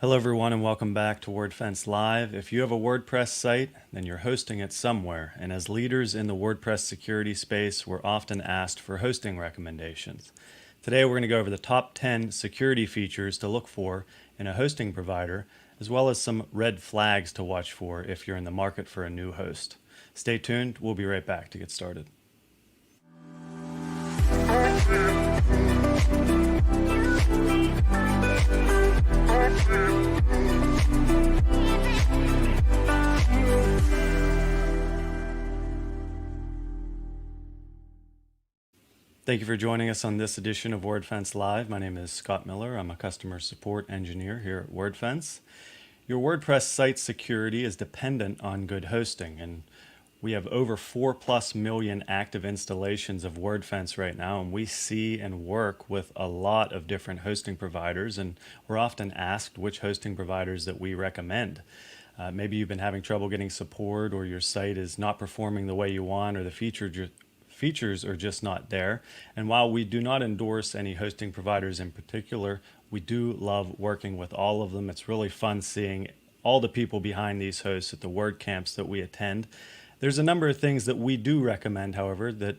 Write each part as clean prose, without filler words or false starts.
Hello everyone and welcome back to Wordfence Live. If you have a WordPress site, then you're hosting it somewhere. And as leaders in the WordPress security space, we're often asked for hosting recommendations. Today we're going to go over the top 10 security features to look for in a hosting provider, as well as some red flags to watch for if you're in the market for a new host. Stay tuned, we'll be right back to get started. Thank you for joining us on this edition of Wordfence Live. My name is Scott Miller. I'm a customer support engineer here at Wordfence. Your WordPress site security is dependent on good hosting, and we have over 4+ million active installations of Wordfence right now, and we see and work with a lot of different hosting providers, and we're often asked which hosting providers that we recommend. Maybe you've been having trouble getting support, or your site is not performing the way you want, or the features are just not there. And while we do not endorse any hosting providers in particular, we do love working with all of them. It's really fun seeing all the people behind these hosts at the WordCamps that we attend. There's a number of things that we do recommend, however, that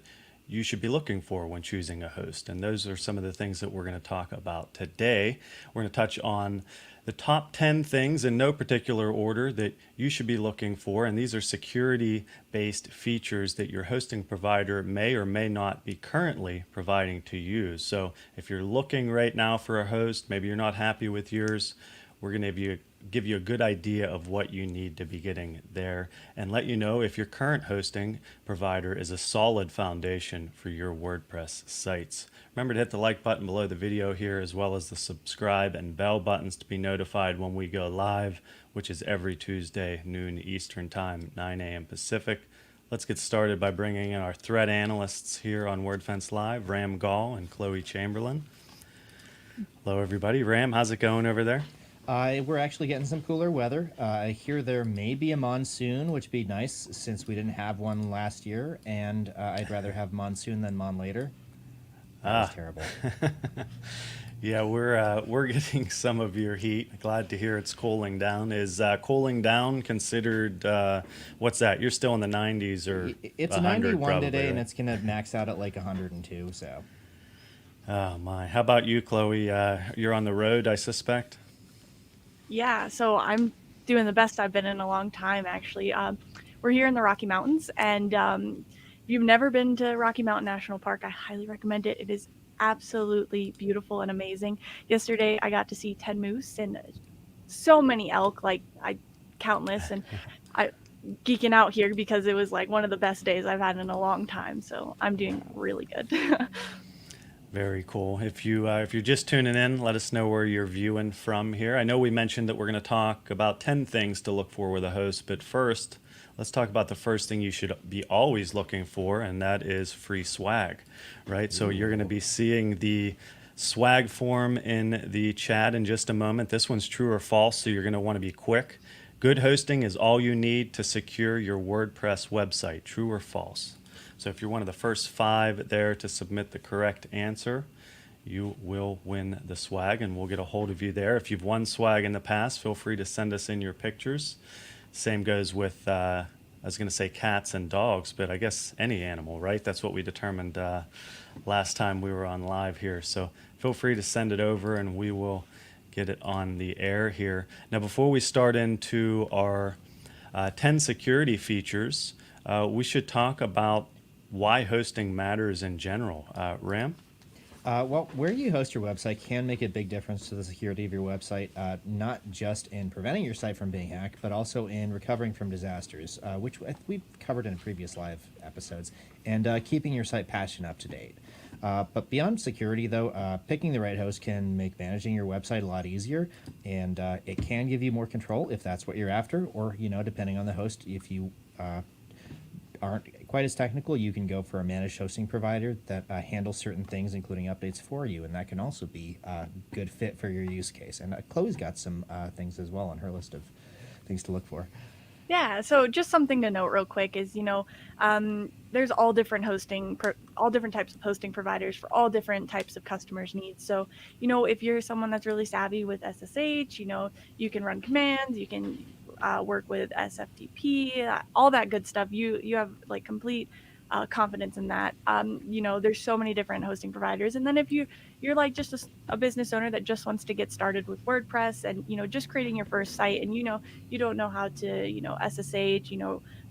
you should be looking for when choosing a host. And those are some of the things that we're going to talk about today. We're going to touch on the top 10 things in no particular order that you should be looking for. And these are security-based features that your hosting provider may or may not be currently providing to you. So if you're looking right now for a host, maybe you're not happy with yours, we're going to give you a good idea of what you need to be getting there and let you know if your current hosting provider is a solid foundation for your WordPress sites. Remember to hit the like button below the video here, as well as the subscribe and bell buttons to be notified when we go live, which is every Tuesday, noon Eastern Time, 9 a.m. Pacific. Let's get started by bringing in our threat analysts here on Wordfence Live, Ram Gall and Chloe Chamberlain. Hello, everybody. Ram, how's it going over there? We're actually getting some cooler weather. I hear there may be a monsoon, which would be nice since we didn't have one last year, and I'd rather have monsoon than mon later. That was terrible. Yeah, we're getting some of your heat. Glad to hear it's cooling down. Is cooling down considered, what's that? You're still in the 90s or It's 100 91 probably, today, right? and it's going to max out at like 102, so. Oh my. How about you, Chloe? You're on the road, I suspect? Yeah, so I'm doing the best I've been in a long time, actually. We're here in the Rocky Mountains, and if you've never been to Rocky Mountain National Park, I highly recommend it. It is absolutely beautiful and amazing. Yesterday, I got to see 10 moose and so many elk, countless, and I geeking out here because it was like one of the best days I've had in a long time. So I'm doing really good. Very cool. If you're just tuning in, let us know where you're viewing from here. I know we mentioned that we're going to talk about 10 things to look for with a host, but first, let's talk about the first thing you should be always looking for, and that is free swag, right? So you're going to be seeing the swag form in the chat in just a moment. This one's true or false, so you're going to want to be quick. Good hosting is all you need to secure your WordPress website, true or false. So if you're one of the first 5 there to submit the correct answer, you will win the swag, and we'll get a hold of you there. If you've won swag in the past, feel free to send us in your pictures. Same goes with, I was going to say cats and dogs, but I guess any animal, right? That's what we determined last time we were on live here. So feel free to send it over, and we will get it on the air here. Now, before we start into our 10 security features, we should talk about why hosting matters in general. Ram? Well, where you host your website can make a big difference to the security of your website, not just in preventing your site from being hacked, but also in recovering from disasters, which we've covered in previous live episodes, and keeping your site patched and up to date. But beyond security, though, picking the right host can make managing your website a lot easier, and it can give you more control if that's what you're after, or, depending on the host, if you aren't quite as technical, you can go for a managed hosting provider that handles certain things, including updates for you, and that can also be a good fit for your use case. And Chloe's got some things as well on her list of things to look for. Yeah, so just something to note real quick is, there's all different all different types of hosting providers for all different types of customers' needs. So, if you're someone that's really savvy with SSH, you can run commands, you can work with SFTP, all that good stuff. You have like complete confidence in that. There's so many different hosting providers, and then if you're like just a business owner that just wants to get started with WordPress and just creating your first site, and you don't know how to SSH,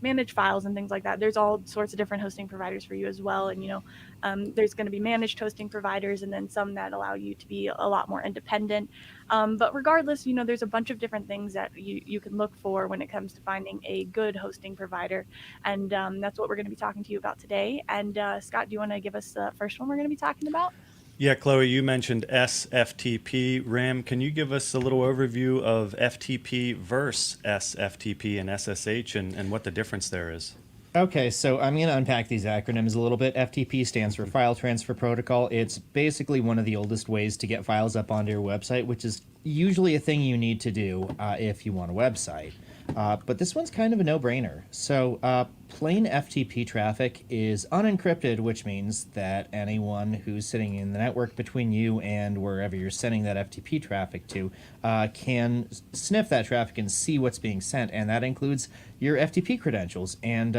manage files and things like that. There's all sorts of different hosting providers for you as well, and there's going to be managed hosting providers, and then some that allow you to be a lot more independent. But regardless, there's a bunch of different things that you can look for when it comes to finding a good hosting provider, and that's what we're going to be talking to you about today. And Scott, do you want to give us the first one we're going to be talking about? Yeah, Chloe, you mentioned SFTP. Ram, can you give us a little overview of FTP versus SFTP and SSH and what the difference there is? Okay, so I'm going to unpack these acronyms a little bit. FTP stands for File Transfer Protocol. It's basically one of the oldest ways to get files up onto your website, which is usually a thing you need to do if you want a website. But this one's kind of a no-brainer. So plain FTP traffic is unencrypted, which means that anyone who's sitting in the network between you and wherever you're sending that FTP traffic to can sniff that traffic and see what's being sent, and that includes your FTP credentials. And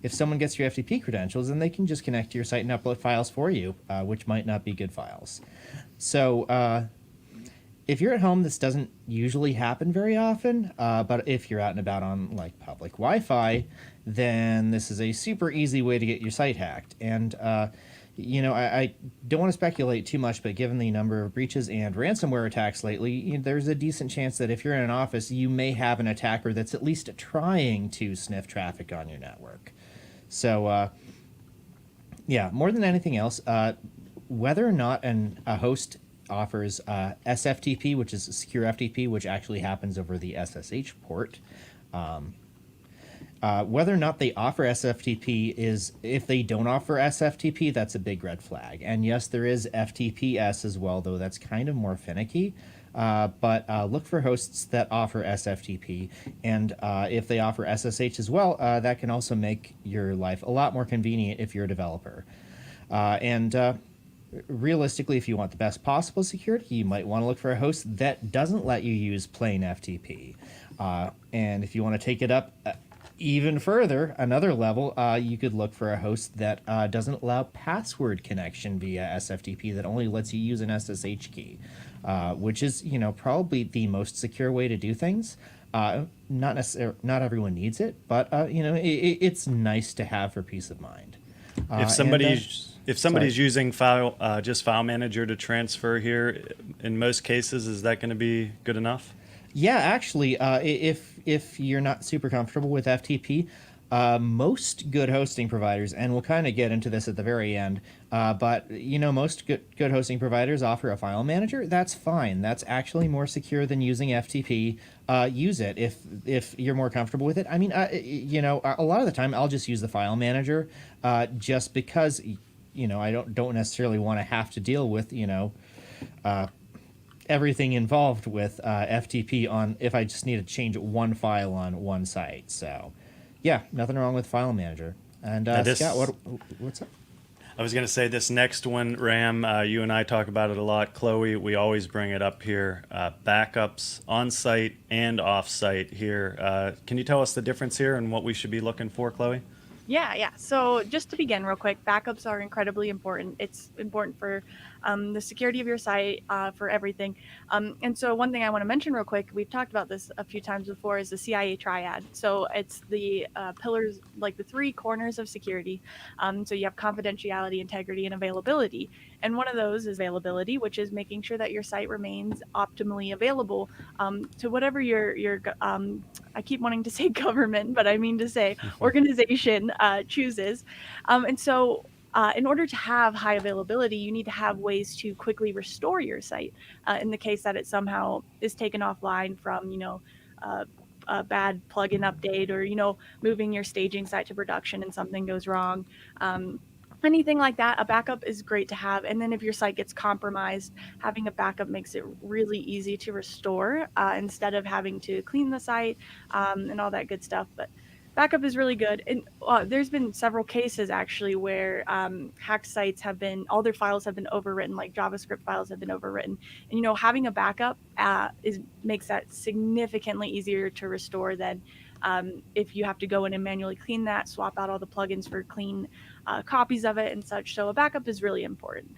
if someone gets your FTP credentials, then they can just connect to your site and upload files for you, which might not be good files. So if you're at home, this doesn't usually happen very often, but if you're out and about on like public Wi-Fi, then this is a super easy way to get your site hacked. And I don't want to speculate too much, but given the number of breaches and ransomware attacks lately, there's a decent chance that if you're in an office, you may have an attacker that's at least trying to sniff traffic on your network. So more than anything else, whether or not a host offers SFTP, which is secure FTP, which actually happens over the SSH port. Whether or not they offer SFTP if they don't offer SFTP, that's a big red flag. And yes, there is FTPS as well, though that's kind of more finicky. But look for hosts that offer SFTP. And if they offer SSH as well, that can also make your life a lot more convenient if you're a developer. Realistically, if you want the best possible security, you might want to look for a host that doesn't let you use plain FTP. And if you want to take it up even further, another level, you could look for a host that doesn't allow password connection via SFTP, that only lets you use an SSH key, which is probably the most secure way to do things. Not everyone needs it, but it's nice to have for peace of mind. If somebody's using just file manager to transfer here, in most cases, is that going to be good enough? Yeah, actually, if you're not super comfortable with FTP, most good hosting providers, and we'll kind of get into this at the very end, but most good hosting providers offer a file manager. That's fine. That's actually more secure than using FTP. Use it if you're more comfortable with it. I mean, a lot of the time I'll just use the file manager, just because I don't necessarily want to have to deal with everything involved with FTP if I just need to change one file on one site. So yeah, nothing wrong with file manager. And Scott, what's up? I was going to say this next one, Ram, you and I talk about it a lot. Chloe, we always bring it up here. Backups on-site and off-site here. Can you tell us the difference here and what we should be looking for, Chloe? Yeah. So just to begin real quick, backups are incredibly important. It's important for the security of your site, for everything. And so one thing I want to mention real quick, we've talked about this a few times before, is the CIA triad. So it's the pillars, like the three corners of security. So you have confidentiality, integrity, and availability. And one of those is availability, which is making sure that your site remains optimally available to whatever your I keep wanting to say government, but I mean to say organization chooses. And so in order to have high availability, you need to have ways to quickly restore your site in the case that it somehow is taken offline from, a bad plugin update, or, moving your staging site to production and something goes wrong. anything like that, a backup is great to have. And then if your site gets compromised, having a backup makes it really easy to restore instead of having to clean the site and all that good stuff. But backup is really good. And there's been several cases actually where hacked sites have been, all their files have been overwritten, like JavaScript files have been overwritten. And, you know, having a backup makes that significantly easier to restore than if you have to go in and manually clean that, swap out all the plugins for clean copies of it and such. So a backup is really important.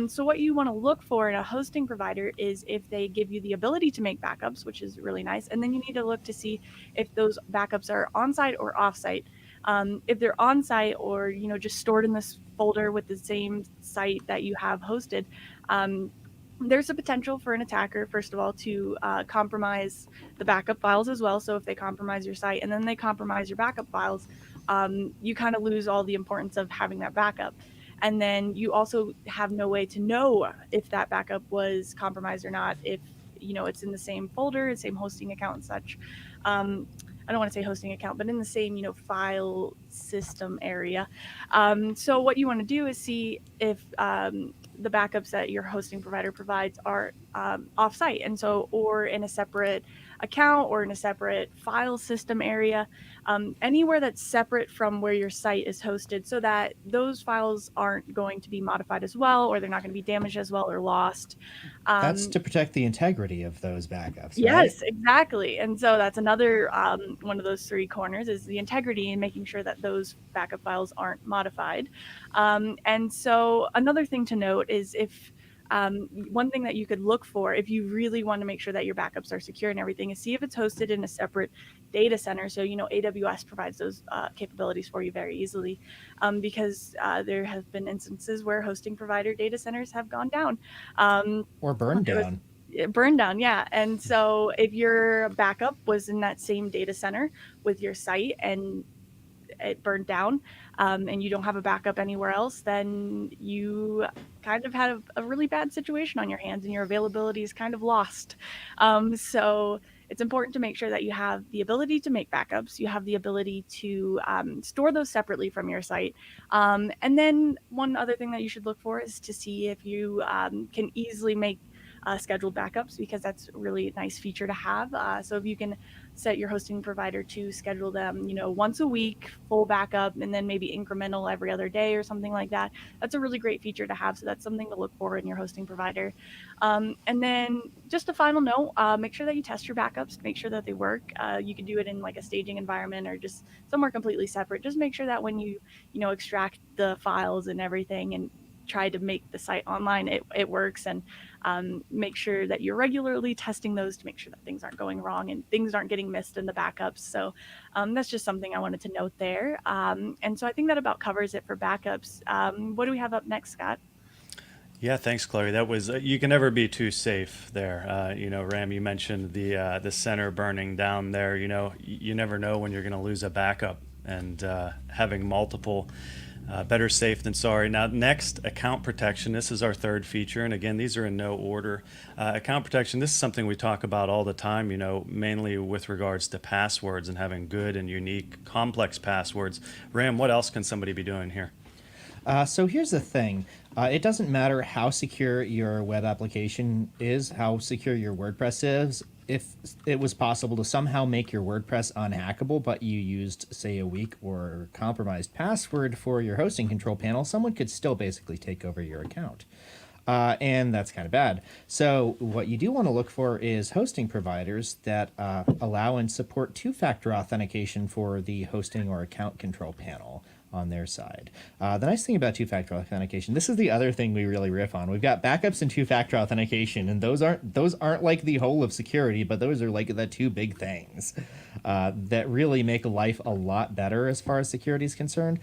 So what you want to look for in a hosting provider is if they give you the ability to make backups, which is really nice. And then you need to look to see if those backups are on-site or off-site. If they're on-site or, you know, just stored in this folder with the same site that you have hosted, there's a potential for an attacker, first of all, to compromise the backup files as well. So if they compromise your site and then they compromise your backup files, you kind of lose all the importance of having that backup. And then you also have no way to know if that backup was compromised or not, if, you know, it's in the same folder, the same hosting account and such. I don't want to say hosting account, but in the same, you know, file system area. So what you want to do is see if the backups that your hosting provider provides are off-site, and so, or in a separate account or in a separate file system area, anywhere that's separate from where your site is hosted, so that those files aren't going to be modified as well, or they're not going to be damaged as well or lost. That's to protect the integrity of those backups, right? Yes, exactly. And so that's another one of those three corners is the integrity and making sure that those backup files aren't modified. And so another thing to note is if one thing that you could look for if you really want to make sure that your backups are secure and everything is see if it's hosted in a separate data center. So, you know, AWS provides those capabilities for you very easily because there have been instances where hosting provider data centers have gone down. Or burned down. Burned down, yeah. And so if your backup was in that same data center with your site and it burned down and you don't have a backup anywhere else, then you kind of had a really bad situation on your hands and your availability is kind of lost. So it's important to make sure that you have the ability to make backups, you have the ability to store those separately from your site. And then one other thing that you should look for is to see if you can easily make scheduled backups, because that's a really nice feature to have. So if you can set your hosting provider to schedule them, you know, once a week, full backup, and then maybe incremental every other day or something like that, that's a really great feature to have. So that's something to look for in your hosting provider. And then just a final note, make sure that you test your backups to make sure that they work. You can do it in like a staging environment or just somewhere completely separate. Just make sure that when you know, extract the files and everything and try to make the site online, it works, and make sure that you're regularly testing those to make sure that things aren't going wrong and things aren't getting missed in the backups. So that's just something I wanted to note there. And so I think that about covers it for backups. What do we have up next, Scott? Yeah, thanks, Chloe. That was you can never be too safe there. You know, Ram, you mentioned the center burning down there. You know, you never know when you're going to lose a backup, and having multiple. Better safe than sorry. Now, next, account protection. This is our third feature, and again, these are in no order. Account protection, this is something we talk about all the time, you know, mainly with regards to passwords and having good and unique, complex passwords. Ram, what else can somebody be doing here? So here's the thing. It doesn't matter how secure your web application is, how secure your WordPress is. If it was possible to somehow make your WordPress unhackable, but you used, say, a weak or compromised password for your hosting control panel, someone could still basically take over your account. And that's kind of bad. So what you do want to look for is hosting providers that allow and support two-factor authentication for the hosting or account control panel on their side. The nice thing about two-factor authentication, this is the other thing we really riff on. We've got backups and two-factor authentication, and those aren't like the whole of security, but those are like the two big things that really make life a lot better as far as security is concerned.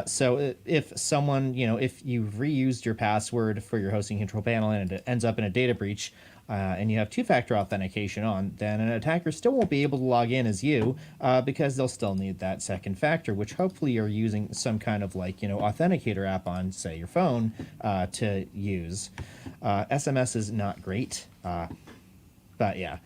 So if someone, you know, if you've reused your password for your hosting control panel and it ends up in a data breach, and you have two-factor authentication on, then an attacker still won't be able to log in as you because they'll still need that second factor, which hopefully you're using some kind of like, you know, authenticator app on, say, your phone to use. SMS is not great, but yeah.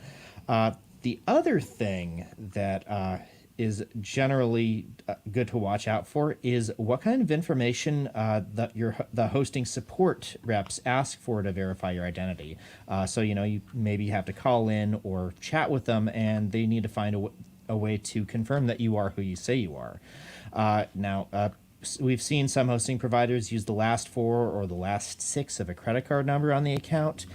The other thing that is generally good to watch out for is what kind of information the hosting support reps ask for to verify your identity. So you maybe have to call in or chat with them, and they need to find a way to confirm that you are who you say you are. Now, we've seen some hosting providers use the last 4 or the last 6 of a credit card number on the account.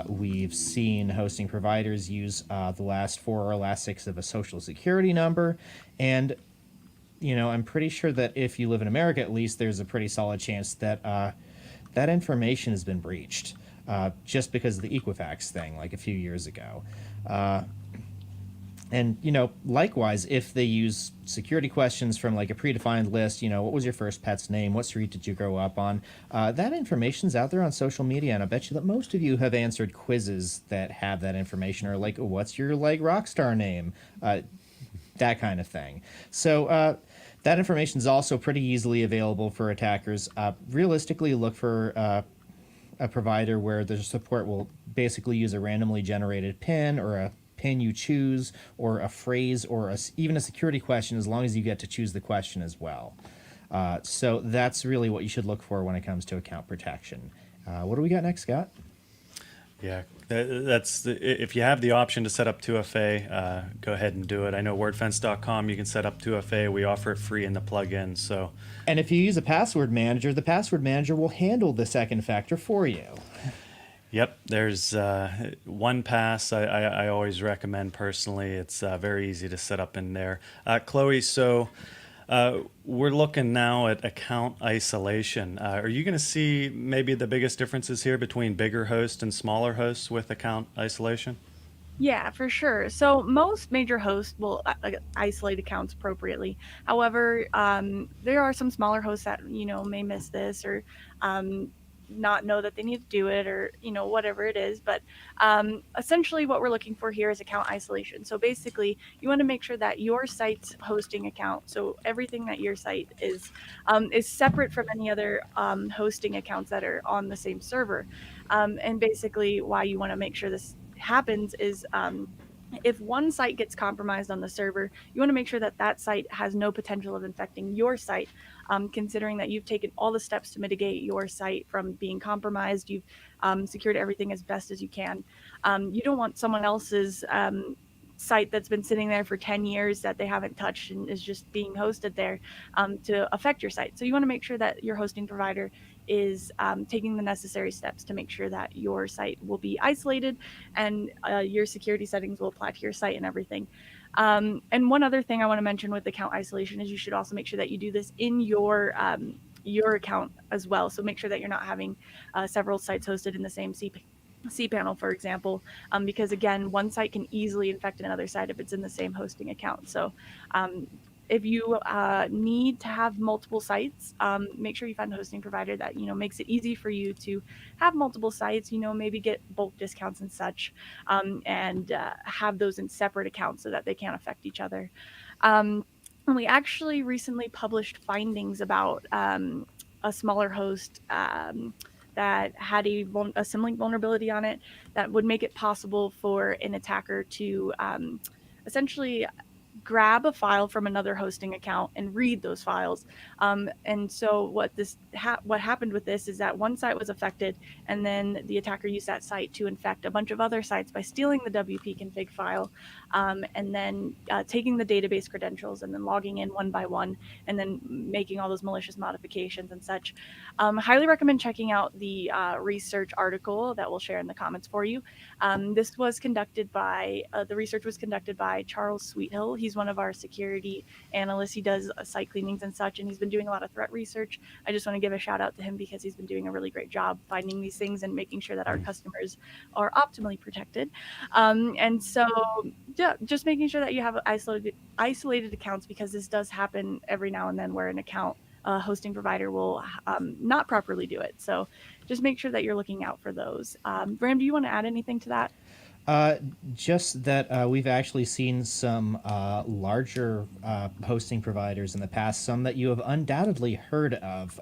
We've seen hosting providers use the last 4 or last 6 of a social security number. And, I'm pretty sure that if you live in America, at least, there's a pretty solid chance that that information has been breached just because of the Equifax thing like a few years ago. And, likewise, if they use security questions from like a predefined list, what was your first pet's name? What street did you grow up on? That information's out there on social media, and I bet you that most of you have answered quizzes that have that information, or like, what's your rock star name? That kind of thing. So that information is also pretty easily available for attackers. Realistically, look for a provider where the support will basically use a randomly generated PIN or a PIN you choose, or a phrase, or even a security question, as long as you get to choose the question as well. So that's really what you should look for when it comes to account protection. What do we got next, Scott? Yeah, if you have the option to set up 2FA, go ahead and do it. I know wordfence.com, you can set up 2FA. We offer it free in the plugin. So, and if you use a password manager, the password manager will handle the second factor for you. Yep, there's 1Pass I always recommend personally. It's very easy to set up in there. Chloe, so we're looking now at account isolation. Are you going to see maybe the biggest differences here between bigger hosts and smaller hosts with account isolation? Yeah, for sure. So most major hosts will isolate accounts appropriately. However, there are some smaller hosts that may miss this, or not know that they need to do it, or whatever it is. But essentially what we're looking for here is account isolation. So basically you want to make sure that your site's hosting account, so everything that your site is separate from any other hosting accounts that are on the same server. And basically why you want to make sure this happens is if one site gets compromised on the server, you want to make sure that that site has no potential of infecting your site, considering that you've taken all the steps to mitigate your site from being compromised. You've secured everything as best as you can. You don't want someone else's site that's been sitting there for 10 years that they haven't touched and is just being hosted there to affect your site. So you want to make sure that your hosting provider is taking the necessary steps to make sure that your site will be isolated and your security settings will apply to your site and everything. And one other thing I want to mention with account isolation is you should also make sure that you do this in your account as well. So make sure that you're not having several sites hosted in the same cPanel, for example, because again, one site can easily infect another site if it's in the same hosting account. So if you need to have multiple sites, make sure you find a hosting provider that makes it easy for you to have multiple sites, maybe get bulk discounts and such, and have those in separate accounts so that they can't affect each other. And we actually recently published findings about a smaller host that had a symlink vulnerability on it that would make it possible for an attacker to essentially grab a file from another hosting account and read those files. And so what happened with this is that one site was affected, and then the attacker used that site to infect a bunch of other sites by stealing the WP config file, and then taking the database credentials and then logging in one by one, and then making all those malicious modifications and such. Highly recommend checking out the research article that we'll share in the comments for you. This was conducted by, the research was conducted by Charles Sweethill. He's one of our security analysts. He does site cleanings and such, and he's been doing a lot of threat research. I just want to give a shout out to him because he's been doing a really great job finding these things and making sure that our customers are optimally protected. And so, yeah, just making sure that you have isolated accounts, because this does happen every now and then where an account hosting provider will not properly do it. So just make sure that you're looking out for those. Bram, do you want to add anything to that? Just that we've actually seen some larger hosting providers in the past, some that you have undoubtedly heard of,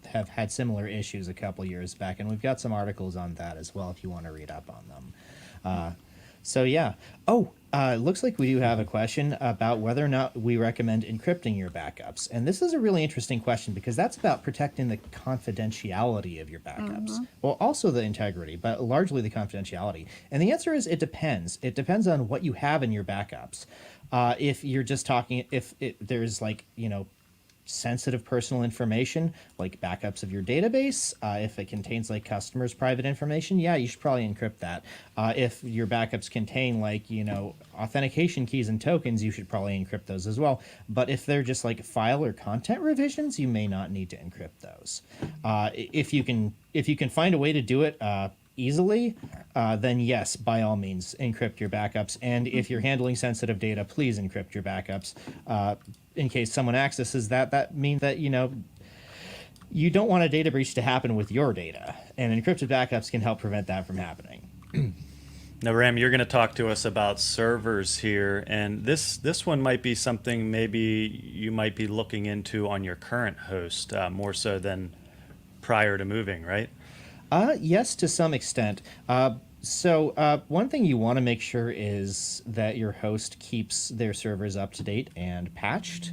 have had similar issues a couple years back, and we've got some articles on that as well if you want to read up on them. So yeah. Oh, it looks like we do have a question about whether or not we recommend encrypting your backups. And this is a really interesting question because that's about protecting the confidentiality of your backups. Mm-hmm. Well, also the integrity, but largely the confidentiality. And the answer is it depends. It depends on what you have in your backups. If you're just talking, if there's like, sensitive personal information like backups of your database, if it contains like customers private information, yeah, you should probably encrypt that. If your backups contain like authentication keys and tokens, you should probably encrypt those as well. But if they're just like file or content revisions, you may not need to encrypt those. If you can find a way to do it easily, then yes, by all means, encrypt your backups. And if you're handling sensitive data, please encrypt your backups. In case someone accesses that, that means that, you don't want a data breach to happen with your data. And encrypted backups can help prevent that from happening. Now, Ram, you're going to talk to us about servers here, and this one might be something maybe you might be looking into on your current host more so than prior to moving, right? Yes, to some extent. So one thing you want to make sure is that your host keeps their servers up to date and patched.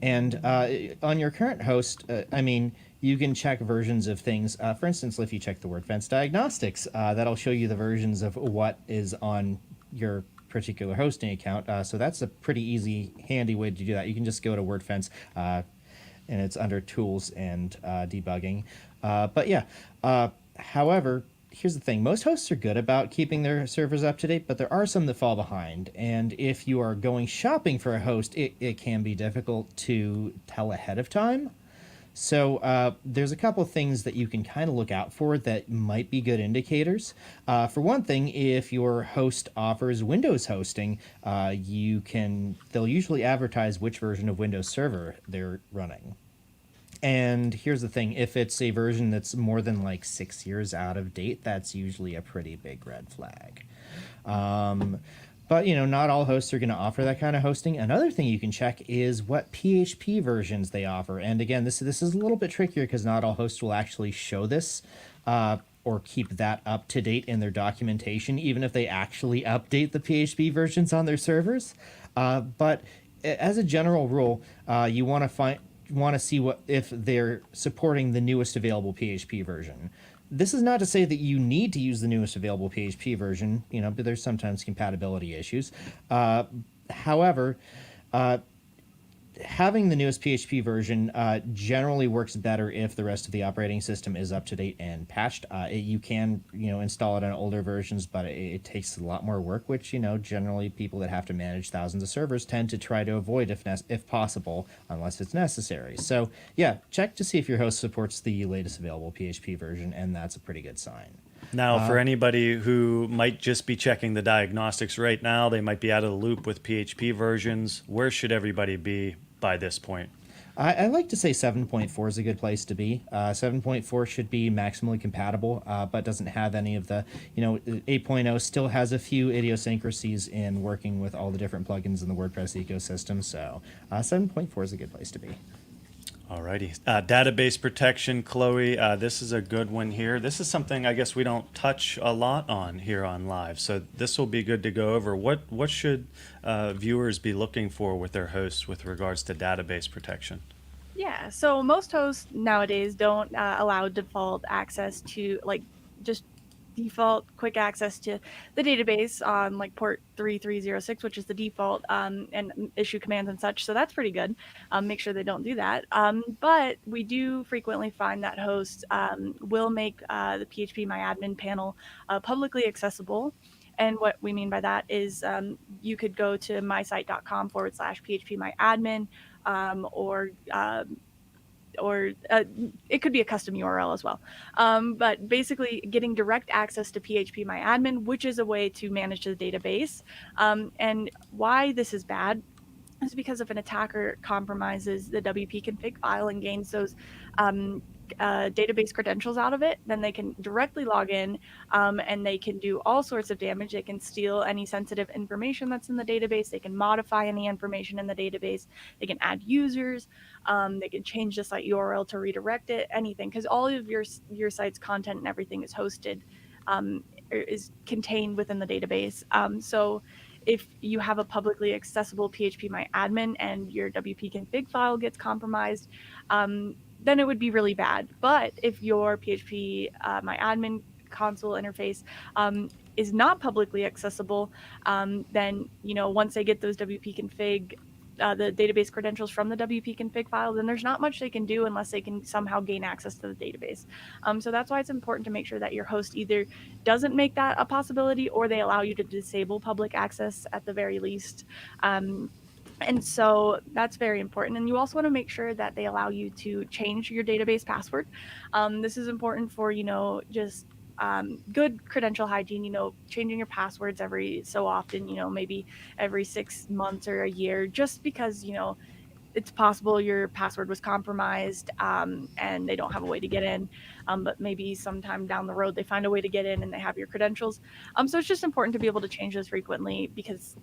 And on your current host, you can check versions of things. For instance, if you check the Wordfence diagnostics, that'll show you the versions of what is on your particular hosting account. So that's a pretty easy, handy way to do that. You can just go to Wordfence, and it's under Tools and Debugging. But yeah. However, here's the thing. Most hosts are good about keeping their servers up to date, but there are some that fall behind. And if you are going shopping for a host, it can be difficult to tell ahead of time. So there's a couple of things that you can kind of look out for that might be good indicators. For one thing, if your host offers Windows hosting, they'll usually advertise which version of Windows Server they're running. And here's the thing, if it's a version that's more than like 6 years out of date, that's usually a pretty big red flag. But not all hosts are going to offer that kind of hosting. Another thing you can check is what PHP versions they offer. And again, this is a little bit trickier because not all hosts will actually show this or keep that up to date in their documentation, even if they actually update the PHP versions on their servers. But as a general rule, you want to see if they're supporting the newest available PHP version. This is not to say that you need to use the newest available PHP version, but there's sometimes compatibility issues. However, having the newest PHP version generally works better if the rest of the operating system is up to date and patched. You can, install it on older versions, but it takes a lot more work, which, generally people that have to manage thousands of servers tend to try to avoid if possible, unless it's necessary. So yeah, check to see if your host supports the latest available PHP version, and that's a pretty good sign. Now, for anybody who might just be checking the diagnostics right now, they might be out of the loop with PHP versions. Where should everybody be by this point? I like to say 7.4 is a good place to be. 7.4 should be maximally compatible, but doesn't have any of the, 8.0 still has a few idiosyncrasies in working with all the different plugins in the WordPress ecosystem. So 7.4 is a good place to be. Alrighty. Database protection, Chloe. This is a good one here. This is something I guess we don't touch a lot on here on live, so this will be good to go over. What should viewers be looking for with their hosts with regards to database protection? Yeah, so most hosts nowadays don't allow default access to just default quick access to the database on like port 3306, which is the default, and issue commands and such. So that's pretty good. Make sure they don't do that. But we do frequently find that hosts will make the PHP panel publicly accessible. And what we mean by that is you could go to mysite.com/phpMyAdmin, or it could be a custom URL as well. But basically getting direct access to PHPMyAdmin, which is a way to manage the database. And why this is bad is because if an attacker compromises the WP config file and gains those database credentials out of it, then they can directly log in and they can do all sorts of damage. They can steal any sensitive information that's in the database. They can modify any information in the database. They can add users. They can change the site URL to redirect it, anything, because all of your site's content and everything is hosted is contained within the database. So if you have a publicly accessible phpMyAdmin and your WP config file gets compromised, then it would be really bad. But if your phpMyAdmin console interface is not publicly accessible, then once they get those WP config the database credentials from the WP config file, then there's not much they can do unless they can somehow gain access to the database. So that's why it's important to make sure that your host either doesn't make that a possibility or they allow you to disable public access at the very least. And so that's very important. And you also want to make sure that they allow you to change your database password. This is important for, just good credential hygiene, changing your passwords every so often, maybe every 6 months or a year, just because, it's possible your password was compromised and they don't have a way to get in, but maybe sometime down the road they find a way to get in and they have your credentials. So it's just important to be able to change those frequently because,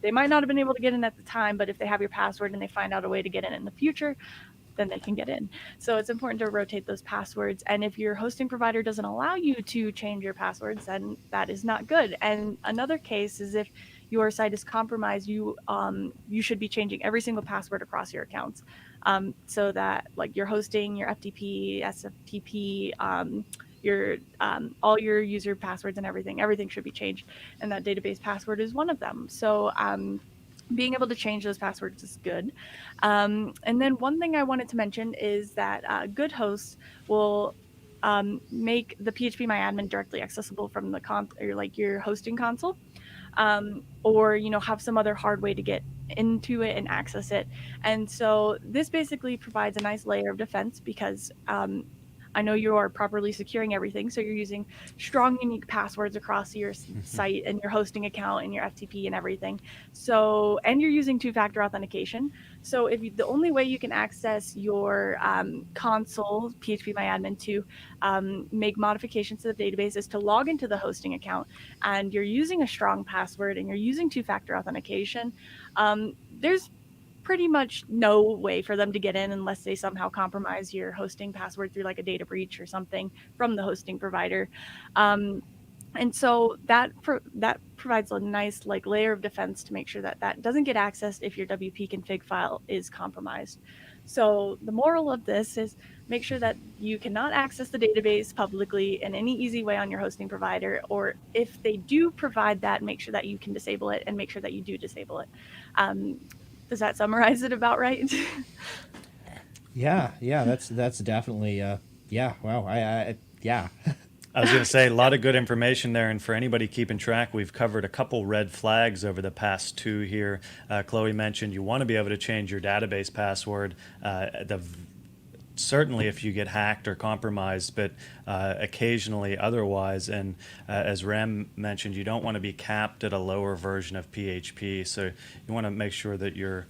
they might not have been able to get in at the time, but if they have your password and they find out a way to get in the future, then they can get in. So it's important to rotate those passwords. And if your hosting provider doesn't allow you to change your passwords, then that is not good. And another case is if your site is compromised, you should be changing every single password across your accounts, so that like your hosting, your FTP, SFTP, your all your user passwords and everything should be changed. And that database password is one of them. So being able to change those passwords is good. And then one thing I wanted to mention is that good hosts will make the phpMyAdmin directly accessible from the your hosting console, or have some other hard way to get into it and access it. And so this basically provides a nice layer of defense because I know you are properly securing everything, so you're using strong, unique passwords across your site and your hosting account and your FTP and everything. So, and you're using two-factor authentication. So, the only way you can access your console phpMyAdmin to make modifications to the database is to log into the hosting account, and you're using a strong password and you're using two-factor authentication. There's pretty much no way for them to get in unless they somehow compromise your hosting password through like a data breach or something from the hosting provider. And so that provides a nice like layer of defense to make sure that that doesn't get accessed if your WP config file is compromised. So the moral of this is make sure that you cannot access the database publicly in any easy way on your hosting provider, or if they do provide that, make sure that you can disable it and make sure that you do disable it. Does that summarize it about right? Yeah, that's definitely yeah. Wow, yeah. I was going to say a lot of good information there, and for anybody keeping track, we've covered a couple red flags over the past 2 here. Chloe mentioned you want to be able to change your database password. Certainly if you get hacked or compromised, but occasionally otherwise. And as Rem mentioned, you don't want to be capped at a lower version of PHP. So you want to make sure that you're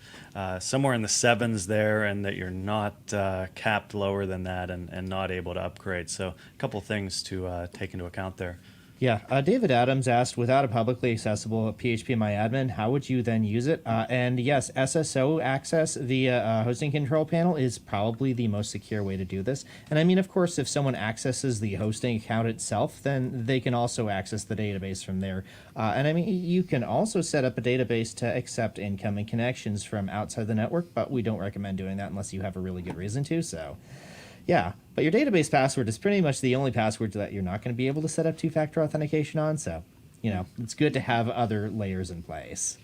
somewhere in the 7s there and that you're not capped lower than that and not able to upgrade. So a couple things to take into account there. Yeah, David Adams asked, without a publicly accessible phpMyAdmin, how would you then use it? And yes, SSO access via hosting control panel is probably the most secure way to do this. And I mean, of course, if someone accesses the hosting account itself, then they can also access the database from there. And I mean, you can also set up a database to accept incoming connections from outside the network, but we don't recommend doing that unless you have a really good reason to, so... Yeah, but your database password is pretty much the only password that you're not going to be able to set up two-factor authentication on, so, it's good to have other layers in place.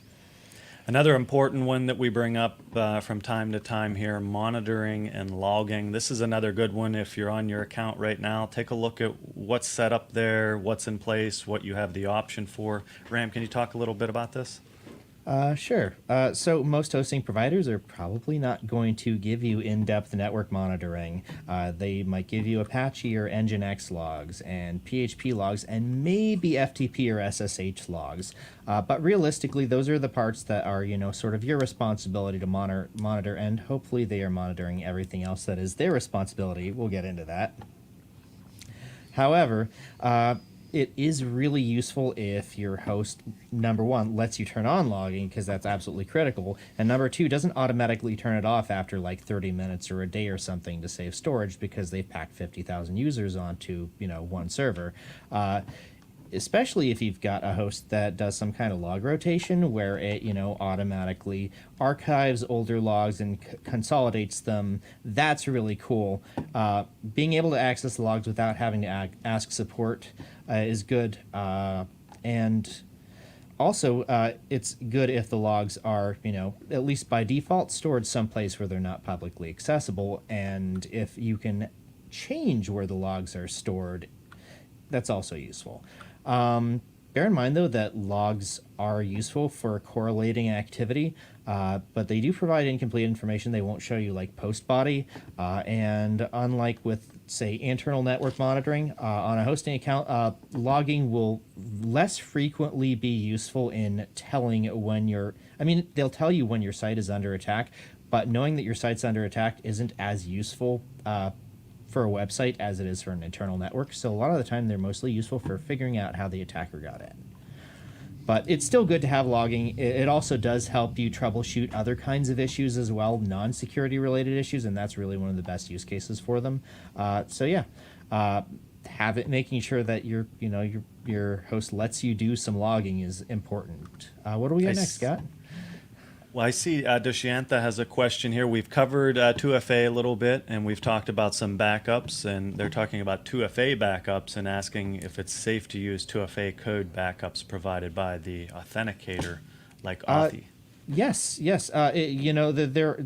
Another important one that we bring up from time to time here, monitoring and logging. This is another good one if you're on your account right now. Take a look at what's set up there, what's in place, what you have the option for. Ram, can you talk a little bit about this? Sure. So most hosting providers are probably not going to give you in-depth network monitoring. They might give you Apache or Nginx logs and PHP logs and maybe FTP or SSH logs. But realistically, those are the parts that are, sort of your responsibility to monitor, and hopefully they are monitoring everything else that is their responsibility. We'll get into that. However, it is really useful if your host, number one, lets you turn on logging, because that's absolutely critical, and number two, doesn't automatically turn it off after like 30 minutes or a day or something to save storage because they've packed 50,000 users onto, one server. especially if you've got a host that does some kind of log rotation where it, automatically archives older logs and consolidates them. That's really cool. Being able to access the logs without having to ask support is good. And also, it's good if the logs are, at least by default, stored someplace where they're not publicly accessible. And if you can change where the logs are stored, that's also useful. Bear in mind, though, that logs are useful for correlating activity, but they do provide incomplete information. They won't show you like post body, and unlike with, say, internal network monitoring on a hosting account, logging will less frequently be useful in telling when they'll tell you when your site is under attack, but knowing that your site's under attack isn't as useful for a website as it is for an internal network. So a lot of the time they're mostly useful for figuring out how the attacker got in. But it's still good to have logging. It also does help you troubleshoot other kinds of issues as well, non-security related issues, and that's really one of the best use cases for them. Making sure that your host lets you do some logging is important. What do we got next, Scott? Well, I see Dushyantha has a question here. We've covered 2FA a little bit, and we've talked about some backups, and they're talking about 2FA backups and asking if it's safe to use 2FA code backups provided by the authenticator like Authy. Yes.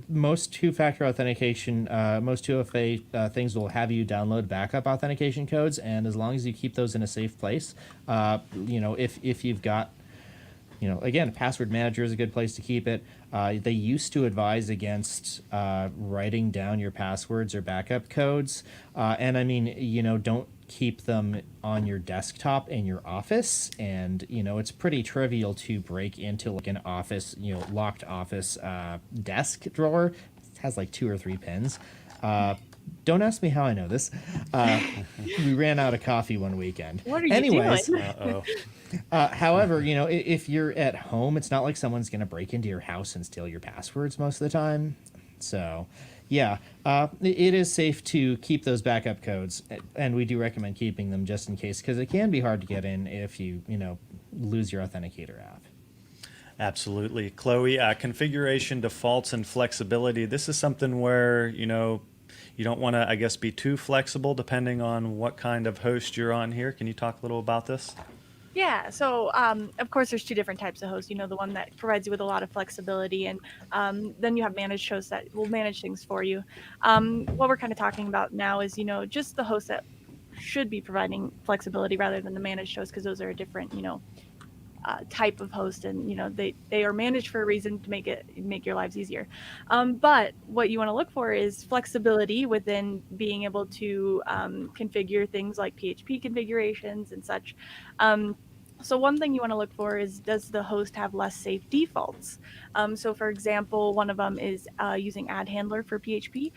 Most two-factor authentication, most 2FA things will have you download backup authentication codes, and as long as you keep those in a safe place, if you've got, again, a password manager is a good place to keep it. They used to advise against writing down your passwords or backup codes. Don't keep them on your desktop in your office. And, it's pretty trivial to break into like an office, locked office desk drawer. It has like 2 or 3 pins. Don't ask me how I know this. We ran out of coffee one weekend. What are you doing? Uh-oh. However, if you're at home, it's not like someone's going to break into your house and steal your passwords most of the time. So, yeah, it is safe to keep those backup codes, and we do recommend keeping them just in case, because it can be hard to get in if you lose your authenticator app. Absolutely. Chloe, configuration defaults and flexibility. This is something where, you don't want to, I guess, be too flexible depending on what kind of host you're on here. Can you talk a little about this? Yeah, so of course there's 2 different types of hosts. The one that provides you with a lot of flexibility, and then you have managed hosts that will manage things for you. What we're kind of talking about now is, just the hosts that should be providing flexibility rather than the managed hosts, because those are a different, type of host, and they are managed for a reason to make your lives easier. But what you want to look for is flexibility within being able to configure things like PHP configurations and such. So one thing you want to look for is, does the host have less safe defaults? So for example, one of them is using ad handler for PHP.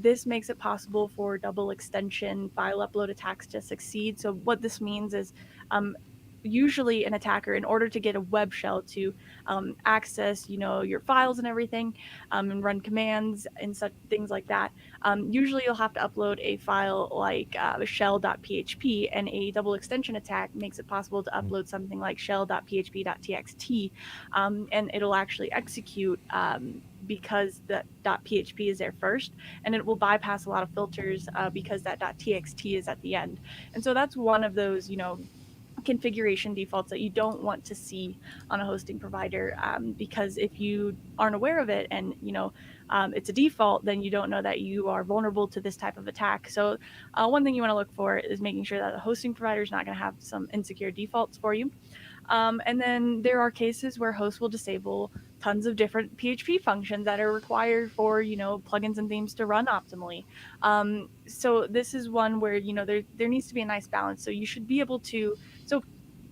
This makes it possible for double extension file upload attacks to succeed. So what this means is, usually an attacker, in order to get a web shell to access your files and everything, and run commands and such things like that, usually you'll have to upload a file like shell.php, and a double extension attack makes it possible to upload something like shell.php.txt, and it'll actually execute because the .php is there first, and it will bypass a lot of filters because that .txt is at the end. And so that's one of those configuration defaults that you don't want to see on a hosting provider, because if you aren't aware of it and it's a default, then you don't know that you are vulnerable to this type of attack. So one thing you want to look for is making sure that the hosting provider is not going to have some insecure defaults for you. And then there are cases where hosts will disable tons of different PHP functions that are required for, plugins and themes to run optimally. So this is one where, there needs to be a nice balance. So you should be able to, so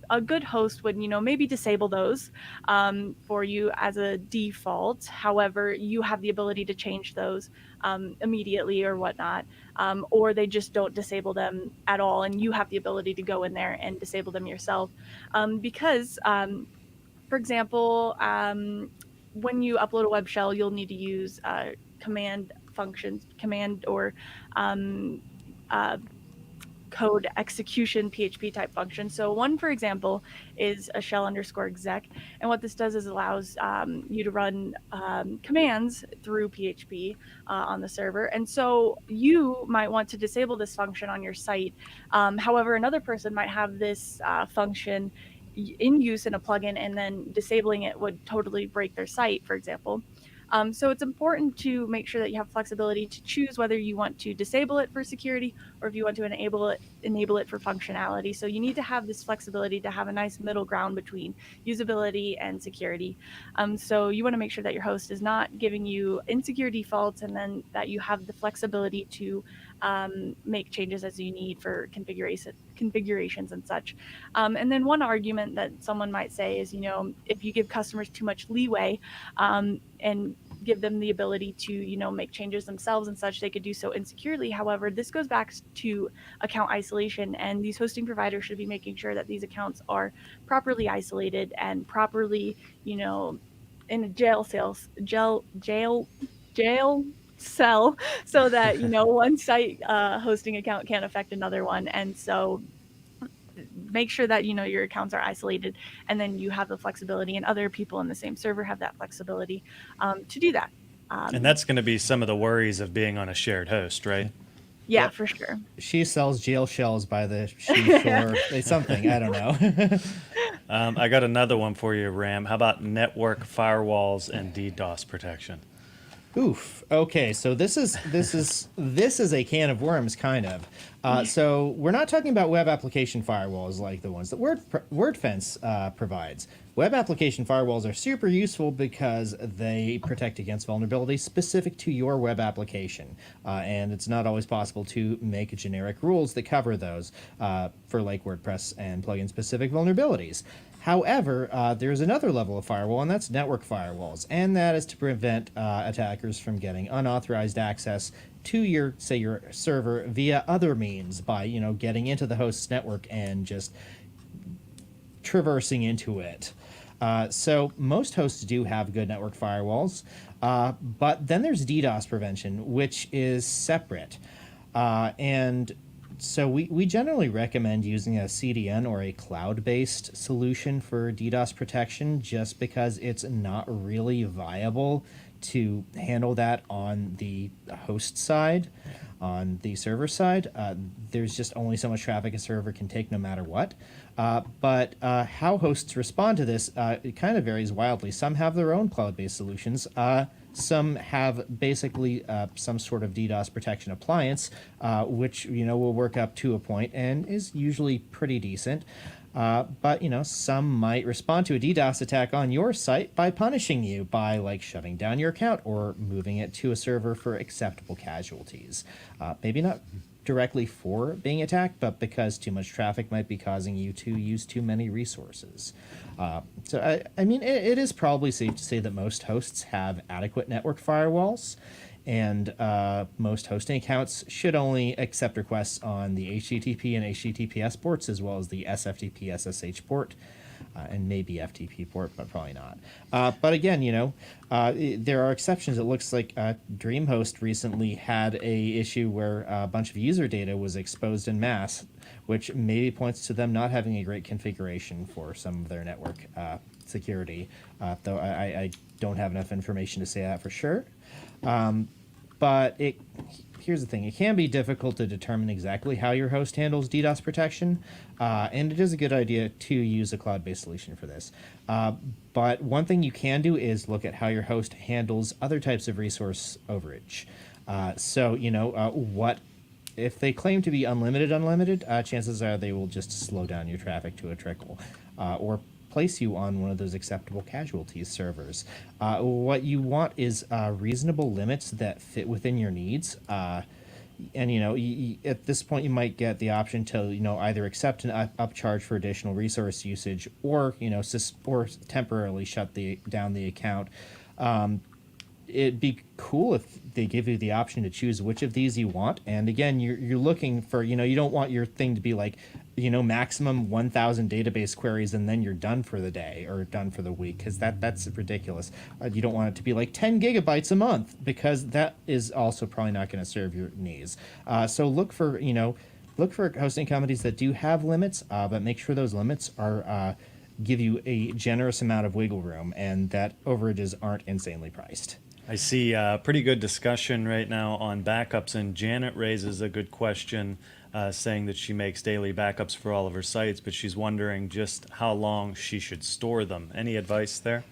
a good host would, maybe disable those for you as a default. However, you have the ability to change those immediately or whatnot, or they just don't disable them at all, and you have the ability to go in there and disable them yourself. Because, for example, when you upload a web shell, you'll need to use command functions, command or code execution PHP type function. So one, for example, is a shell underscore exec. And what this does is allows you to run commands through PHP on the server. And so you might want to disable this function on your site. However, another person might have this function in use in a plugin, and then disabling it would totally break their site, for example. So it's important to make sure that you have flexibility to choose whether you want to disable it for security or if you want to enable it for functionality. So you need to have this flexibility to have a nice middle ground between usability and security. So you want to make sure that your host is not giving you insecure defaults, and then that you have the flexibility to make changes as you need for configurations and such. And then one argument that someone might say is, if you give customers too much leeway and give them the ability to, make changes themselves and such, they could do so insecurely. However, this goes back to account isolation, and these hosting providers should be making sure that these accounts are properly isolated and properly, in a jail cell, so that one site hosting account can't affect another one. And so make sure that your accounts are isolated, and then you have the flexibility, and other people in the same server have that flexibility to do that. And that's going to be some of the worries of being on a shared host, right? Yeah, Yep. for sure. She sells jail shells by the seashore. Something, I don't know. I got another one for you, Ram. How about network firewalls and DDoS protection? Oof. Okay, so this is a can of worms, kind of. So we're not talking about web application firewalls like the ones that Wordfence provides. Web application firewalls are super useful because they protect against vulnerabilities specific to your web application, and it's not always possible to make generic rules that cover those for like WordPress and plugin-specific vulnerabilities. However, there's another level of firewall, and that's network firewalls, and that is to prevent attackers from getting unauthorized access to your server via other means by, getting into the host's network and just traversing into it. So most hosts do have good network firewalls, but then there's DDoS prevention, which is separate. And so we generally recommend using a CDN or a cloud-based solution for DDoS protection, just because it's not really viable to handle that on the host side. On the server side, there's just only so much traffic a server can take no matter what. But how hosts respond to this, it kind of varies wildly. Some have their own cloud-based solutions. Some have basically some sort of DDoS protection appliance, which will work up to a point and is usually pretty decent. But some might respond to a DDoS attack on your site by punishing you by like shutting down your account or moving it to a server for acceptable casualties. Maybe not directly for being attacked, but because too much traffic might be causing you to use too many resources. So I mean, it is probably safe to say that most hosts have adequate network firewalls, and most hosting accounts should only accept requests on the HTTP and HTTPS ports, as well as the SFTP SSH port, and maybe FTP port, but probably not. But again, there are exceptions. It looks like DreamHost recently had a issue where a bunch of user data was exposed en masse, which maybe points to them not having a great configuration for some of their network security, though I don't have enough information to say that for sure. But here's the thing. It can be difficult to determine exactly how your host handles DDoS protection, and it is a good idea to use a cloud-based solution for this. But one thing you can do is look at how your host handles other types of resource overage. So, what if they claim to be unlimited, chances are they will just slow down your traffic to a trickle, or place you on one of those acceptable casualties servers. What you want is reasonable limits that fit within your needs. And at this point you might get the option to either accept an upcharge for additional resource usage, or or temporarily shut down the account. It'd be cool if they give you the option to choose which of these you want. And again, you're looking for, you don't want your thing to be like, maximum 1,000 database queries and then you're done for the day or done for the week, because that's ridiculous. You don't want it to be like 10 gigabytes a month, because that is also probably not going to serve your needs. So look for, look for hosting companies that do have limits, but make sure those limits are give you a generous amount of wiggle room and that overages aren't insanely priced. I see pretty good discussion right now on backups, and Janet raises a good question, saying that she makes daily backups for all of her sites, but she's wondering just how long she should store them. Any advice there?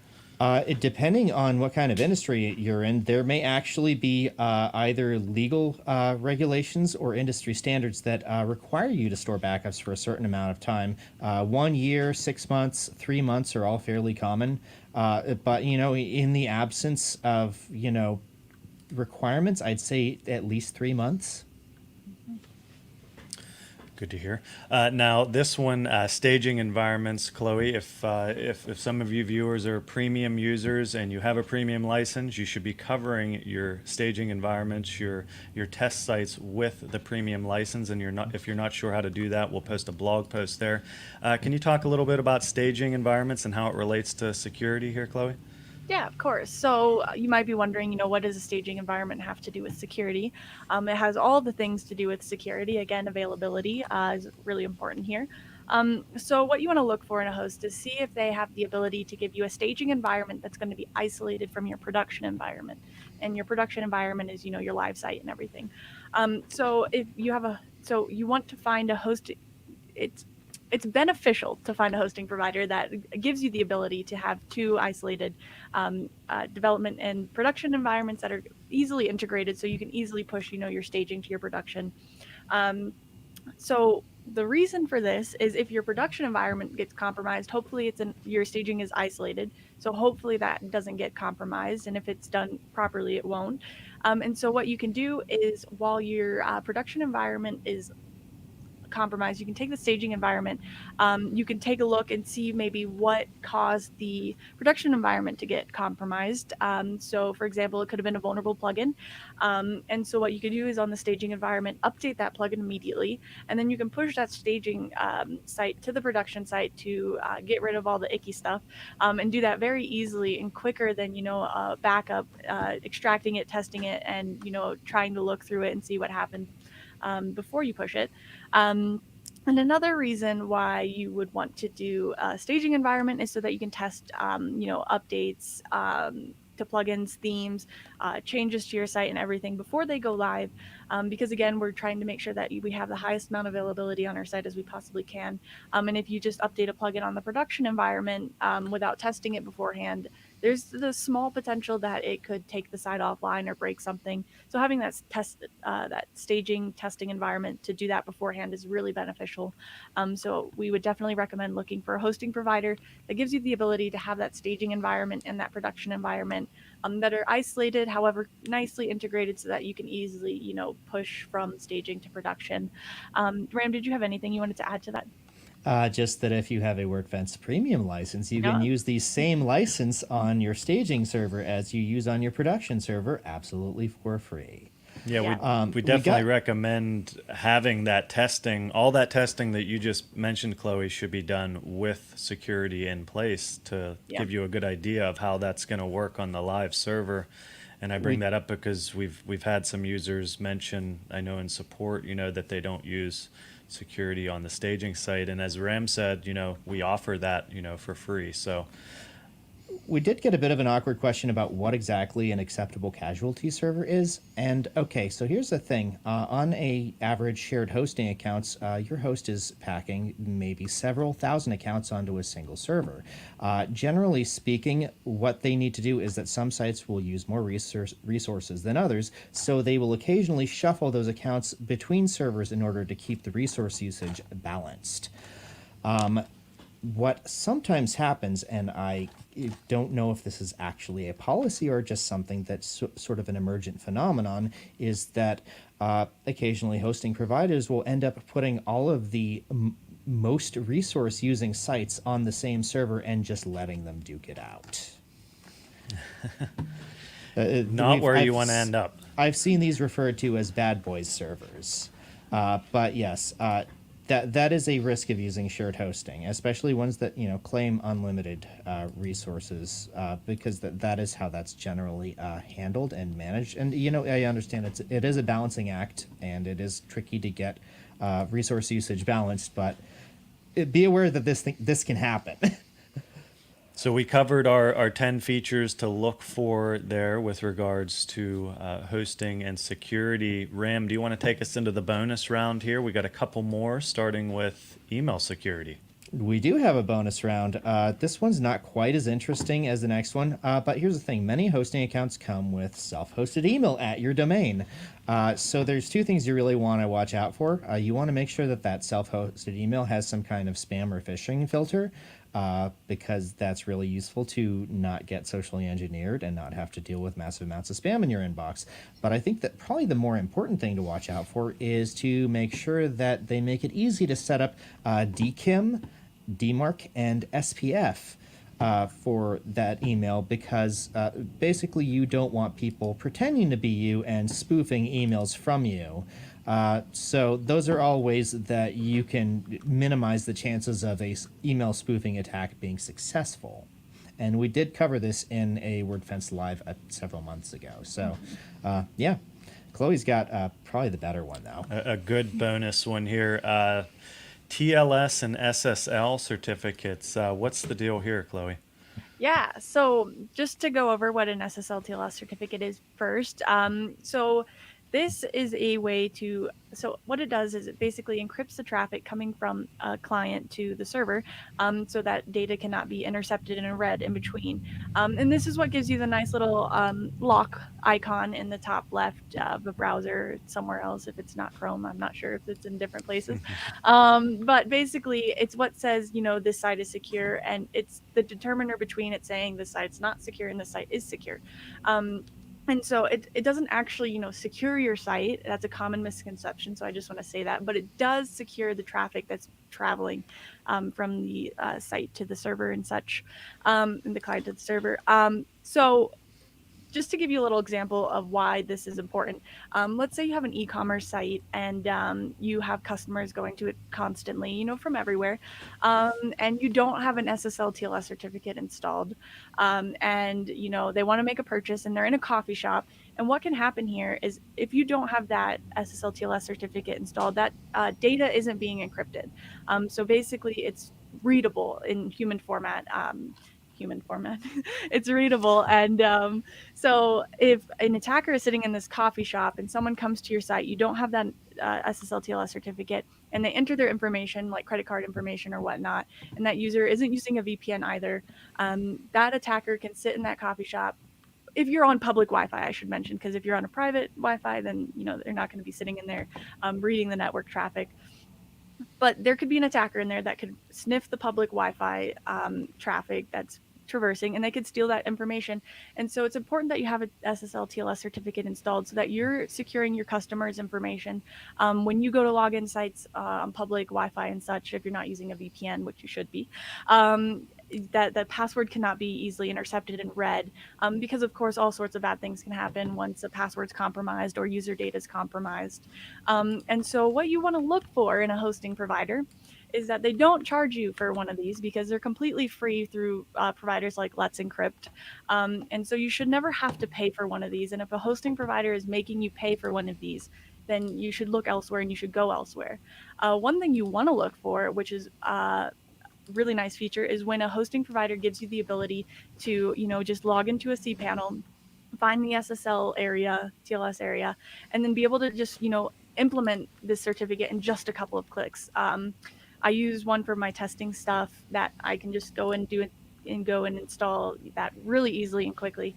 Depending on what kind of industry you're in, there may actually be either legal regulations or industry standards that require you to store backups for a certain amount of time. 1 year, 6 months, 3 months are all fairly common. But, in the absence of, requirements, I'd say at least 3 months. Good to hear. Now, this one, staging environments, Chloe. If some of you viewers are premium users and you have a premium license, you should be covering your staging environments, your test sites with the premium license. And if you're not sure how to do that, we'll post a blog post there. Can you talk a little bit about staging environments and how it relates to security here, Chloe? Yeah, of course. So you might be wondering, what does a staging environment have to do with security? It has all the things to do with security. Again, availability is really important here. So what you want to look for in a host is see if they have the ability to give you a staging environment that's going to be isolated from your production environment. And your production environment is, your live site and everything. So if you have so you want to find a host, it's beneficial to find a hosting provider that gives you the ability to have two isolated development and production environments that are easily integrated, so you can easily push, your staging to your production. So the reason for this is if your production environment gets compromised, hopefully your staging is isolated, so hopefully that doesn't get compromised, and if it's done properly, it won't. And so what you can do is while your production environment is compromised, you can take the staging environment, you can take a look and see maybe what caused the production environment to get compromised. So for example, it could have been a vulnerable plugin. And so what you can do is on the staging environment, update that plugin immediately, and then you can push that staging site to the production site to get rid of all the icky stuff, and do that very easily and quicker than, backup, extracting it, testing it, and, trying to look through it and see what happened before you push it. And another reason why you would want to do a staging environment is so that you can test, updates to plugins, themes, changes to your site and everything before they go live. Because again, we're trying to make sure that we have the highest amount of availability on our site as we possibly can. And if you just update a plugin on the production environment without testing it beforehand, there's the small potential that it could take the site offline or break something. So having that that staging testing environment to do that beforehand is really beneficial. So we would definitely recommend looking for a hosting provider that gives you the ability to have that staging environment and that production environment that are isolated, however, nicely integrated so that you can easily, push from staging to production. Ram, did you have anything you wanted to add to that? Just that if you have a Wordfence premium license, you can use the same license on your staging server as you use on your production server, absolutely for free. Yeah, we definitely recommend having that testing. All that testing that you just mentioned, Chloe, should be done with security in place to give you a good idea of how that's going to work on the live server. And I bring that up because we've had some users mention, I know in support, that they don't use security on the staging site, and as Ram said, we offer that for free. So we did get a bit of an awkward question about what exactly an acceptable casualty server is. And okay, so here's the thing. On a average shared hosting accounts, your host is packing maybe several thousand accounts onto a single server. Generally speaking, what they need to do is that some sites will use more resources than others, so they will occasionally shuffle those accounts between servers in order to keep the resource usage balanced. What sometimes happens, and I don't know if this is actually a policy or just something that's sort of an emergent phenomenon, is that occasionally hosting providers will end up putting all of the most resource using sites on the same server and just letting them duke it out. Not where you want to end up. I've seen these referred to as bad boys servers. But yes, that is a risk of using shared hosting, especially ones that claim unlimited resources, because that is how that's generally handled and managed. And I understand it is a balancing act, and it is tricky to get resource usage balanced, but be aware that this can happen. So we covered our 10 features to look for there with regards to hosting and security. Ram, do you want to take us into the bonus round here? We got a couple more, starting with email security. We do have a bonus round. This one's not quite as interesting as the next one, but here's the thing. Many hosting accounts come with self-hosted email at your domain. So there's two things you really want to watch out for. You want to make sure that self-hosted email has some kind of spam or phishing filter, because that's really useful to not get socially engineered and not have to deal with massive amounts of spam in your inbox. But I think that probably the more important thing to watch out for is to make sure that they make it easy to set up DKIM, DMARC, and SPF for that email, because basically you don't want people pretending to be you and spoofing emails from you. So those are all ways that you can minimize the chances of a email spoofing attack being successful. And we did cover this in a Wordfence Live several months ago. So yeah, Chloe's got probably the better one though. A good bonus one here. TLS and SSL certificates. What's the deal here, Chloe? Yeah, so just to go over what an SSL TLS certificate is first. So this is a way to, so what it does is it basically encrypts the traffic coming from a client to the server, so that data cannot be intercepted and read in between. And this is what gives you the nice little lock icon in the top left of a browser somewhere else. If it's not Chrome, I'm not sure if it's in different places. But basically, it's what says, you know, this site is secure, and it's the determiner between it saying this site's not secure and this site is secure. And so it doesn't actually, you know, secure your site. That's a common misconception. So I just want to say that. But it does secure the traffic that's traveling from the site to the server and such, and the client to the server. So just to give you a little example of why this is important, let's say you have an e-commerce site and you have customers going to it constantly, you know, from everywhere, and you don't have an SSL TLS certificate installed, and, you know, they want to make a purchase and they're in a coffee shop. And what can happen here is if you don't have that SSL TLS certificate installed, that data isn't being encrypted. So basically it's readable in human format. It's readable. And so if an attacker is sitting in this coffee shop and someone comes to your site, you don't have that SSL TLS certificate, and they enter their information, like credit card information or whatnot, and that user isn't using a VPN either, that attacker can sit in that coffee shop. If you're on public Wi-Fi, I should mention, because if you're on a private Wi-Fi, then, you know, they're not going to be sitting in there reading the network traffic. But there could be an attacker in there that could sniff the public Wi-Fi traffic that's traversing, and they could steal that information. And so it's important that you have a SSL TLS certificate installed so that you're securing your customers' information when you go to login sites on public Wi-Fi and such. If you're not using a VPN, which you should be, that the password cannot be easily intercepted and read, because of course all sorts of bad things can happen once a password's compromised or user data is compromised. And so what you want to look for in a hosting provider is that they don't charge you for one of these, because they're completely free through providers like Let's Encrypt. And so you should never have to pay for one of these. And if a hosting provider is making you pay for one of these, then you should look elsewhere and you should go elsewhere. One thing you want to look for, which is really nice feature, is when a hosting provider gives you the ability to, you know, just log into a cPanel, find the SSL area, TLS area, and then be able to just, you know, implement this certificate in just a couple of clicks. I use one for my testing stuff that I can just go and do it and go and install that really easily and quickly.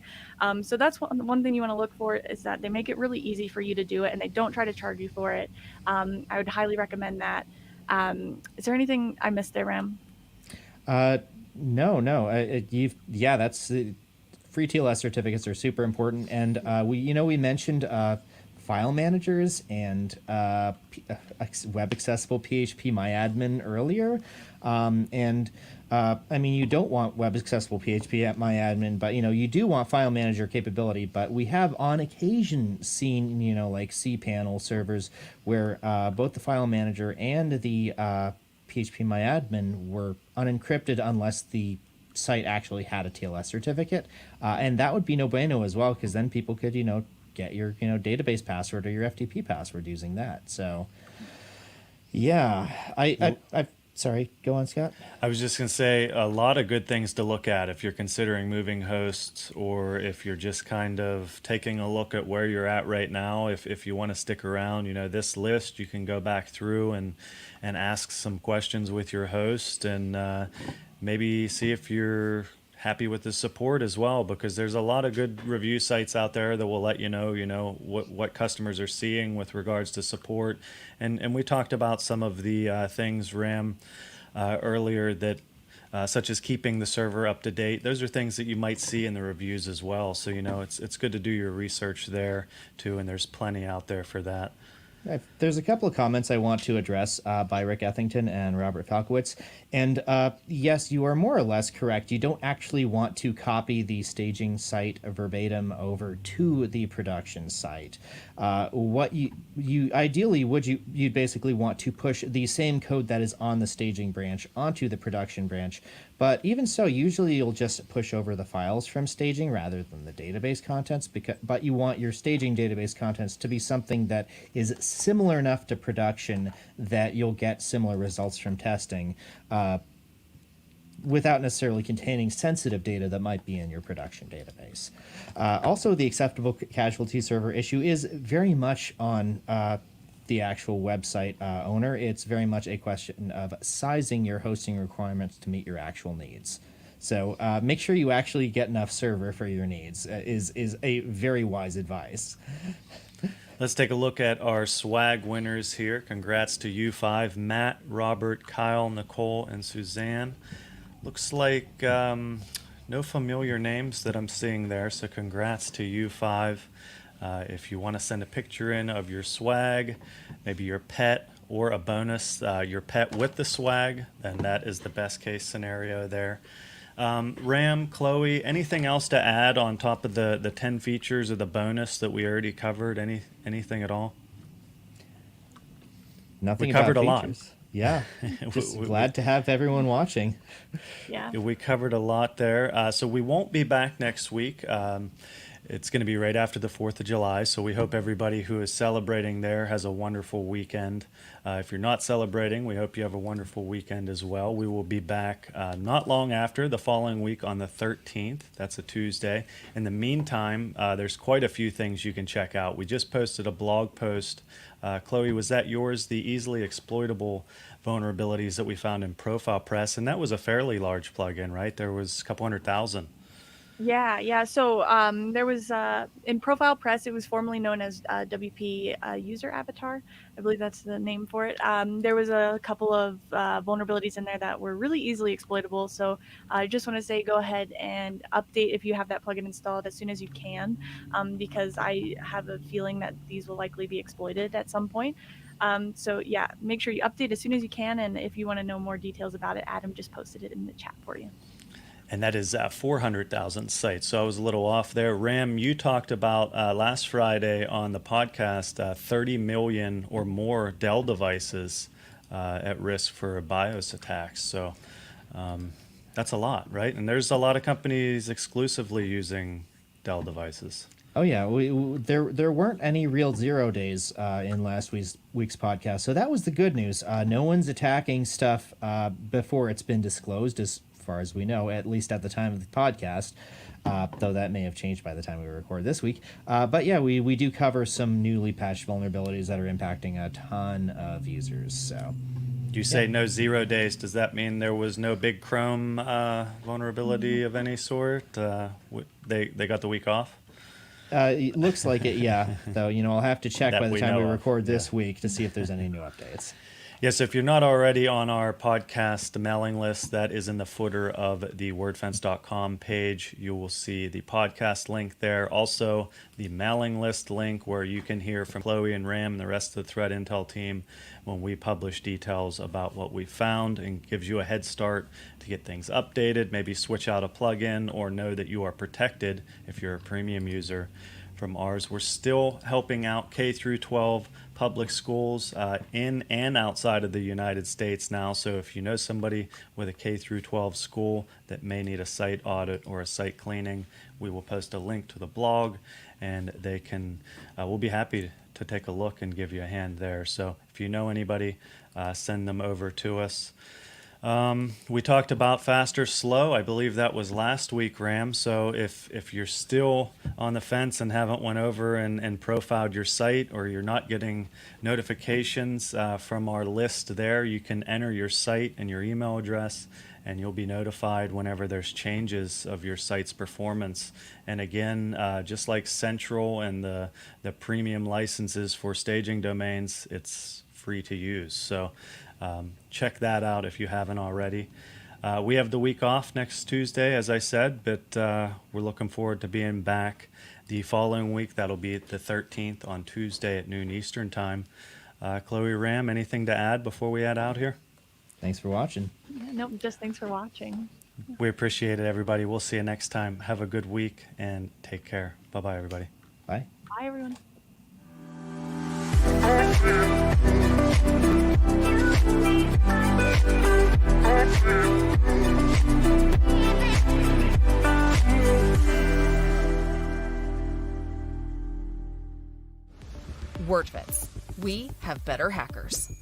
So that's one thing you want to look for, is that they make it really easy for you to do it and they don't try to charge you for it. I would highly recommend that. Is there anything I missed there, Ram? No. Yeah, that's free TLS certificates are super important. And we mentioned file managers and web accessible PHP MyAdmin earlier. I mean, you don't want web accessible PHP at MyAdmin, but, you know, you do want file manager capability. But we have on occasion seen, you know, like cPanel servers where both the file manager and the PHP MyAdmin were unencrypted unless the site actually had a TLS certificate. And that would be no bueno as well, because then people could, you know, get your, you know, database password or your FTP password using that. So Yeah, I sorry, go on, Scott. I was just going to say a lot of good things to look at if you're considering moving hosts, or if you're just kind of taking a look at where you're at right now. If you want to stick around, this list, you can go back through and ask some questions with your host, and maybe see if you're happy with the support as well, because there's a lot of good review sites out there that will let you know what customers are seeing with regards to support. And we talked about some of the things, Ram, earlier, that such as keeping the server up to date. Those are things that you might see in the reviews as well. So it's good to do your research there too, and there's plenty out there for that. There's a couple of comments I want to address by Rick Ethington and Robert Falkowitz. And yes, you are more or less correct. You don't actually want to copy the staging site verbatim over to the production site. What you ideally you'd basically want to push the same code that is on the staging branch onto the production branch. But even so, usually you'll just push over the files from staging rather than the database contents. But you want your staging database contents to be something that is similar enough to production that you'll get similar results from testing, without necessarily containing sensitive data that might be in your production database. Also, the acceptable casualty server issue is very much on the actual website owner. It's very much a question of sizing your hosting requirements to meet your actual needs. So make sure you actually get enough server for your needs is a very wise advice. Let's take a look at our swag winners here. Congrats to you five: Matt, Robert, Kyle, Nicole, and Suzanne. Looks like no familiar names that I'm seeing there, so congrats to you five. If you want to send a picture in of your swag, maybe your pet, or a bonus, your pet with the swag, then that is the best case scenario there. Ram, Chloe, anything else to add on top of the 10 features of the bonus that we already covered? Anything at all? Nothing We covered about a features. lot. Yeah, just glad to have everyone watching. Yeah. We covered a lot there. So we won't be back next week. It's going to be right after the 4th of July, so we hope everybody who is celebrating there has a wonderful weekend. If you're not celebrating, we hope you have a wonderful weekend as well. We will be back not long after, the following week on the 13th. That's a Tuesday. In the meantime, there's quite a few things you can check out. We just posted a blog post. Chloe, was that yours? The easily exploitable vulnerabilities that we found in ProfilePress, and that was a fairly large plugin, right? There was a couple 100,000. Yeah. So there was in ProfilePress, it was formerly known as WP User Avatar. I believe that's the name for it. There was a couple of vulnerabilities in there that were really easily exploitable. So I just want to say, go ahead and update if you have that plugin installed as soon as you can, because I have a feeling that these will likely be exploited at some point. So yeah, make sure you update as soon as you can. And if you want to know more details about it, Adam just posted it in the chat for you. And that is 400,000 sites. So I was a little off there. Ram, you talked about last Friday on the podcast 30 million or more Dell devices at risk for BIOS attacks. So that's a lot, right? And there's a lot of companies exclusively using Dell devices. Oh yeah, there weren't any real 0 days in last week's podcast, so that was the good news. No one's attacking stuff before it's been disclosed, as far as we know, at least at the time of the podcast. Though that may have changed by the time we record this week. But yeah, we do cover some newly patched vulnerabilities that are impacting a ton of users. So. You say no 0 days. Does that mean there was no big Chrome vulnerability of any sort? They got the week off? It looks like it, yeah. Though, I'll have to check That by the we time we know of, record this yeah. week to see if there's any new updates. Yes, if you're not already on our podcast mailing list, that is in the footer of the wordfence.com page. You will see the podcast link there. Also, the mailing list link where you can hear from Chloe and Ram and the rest of the Threat Intel team when we publish details about what we found, and gives you a head start to get things updated, maybe switch out a plugin, or know that you are protected if you're a premium user from ours. We're still helping out K through 12 public schools in and outside of the United States now. So if you know somebody with a K through 12 school that may need a site audit or a site cleaning, we will post a link to the blog, and they can. We'll be happy to take a look and give you a hand there. So if you know anybody, send them over to us. We talked about fast or slow. I believe that was last week, Ram. So if you're still on the fence and haven't went over and profiled your site, or you're not getting notifications from our list there, you can enter your site and your email address, and you'll be notified whenever there's changes of your site's performance. And again, just like Central and the premium licenses for staging domains, it's free to use. So check that out if you haven't already. We have the week off next Tuesday, as I said, but we're looking forward to being back the following week. That'll be the 13th on Tuesday at noon Eastern time. Chloe, Ram, anything to add before we head out here? Thanks for watching. Yeah, nope, just thanks for watching. We appreciate it, everybody. We'll see you next time. Have a good week and take care. Bye-bye, everybody. Bye. Bye, everyone. Wordfence. We have better hackers.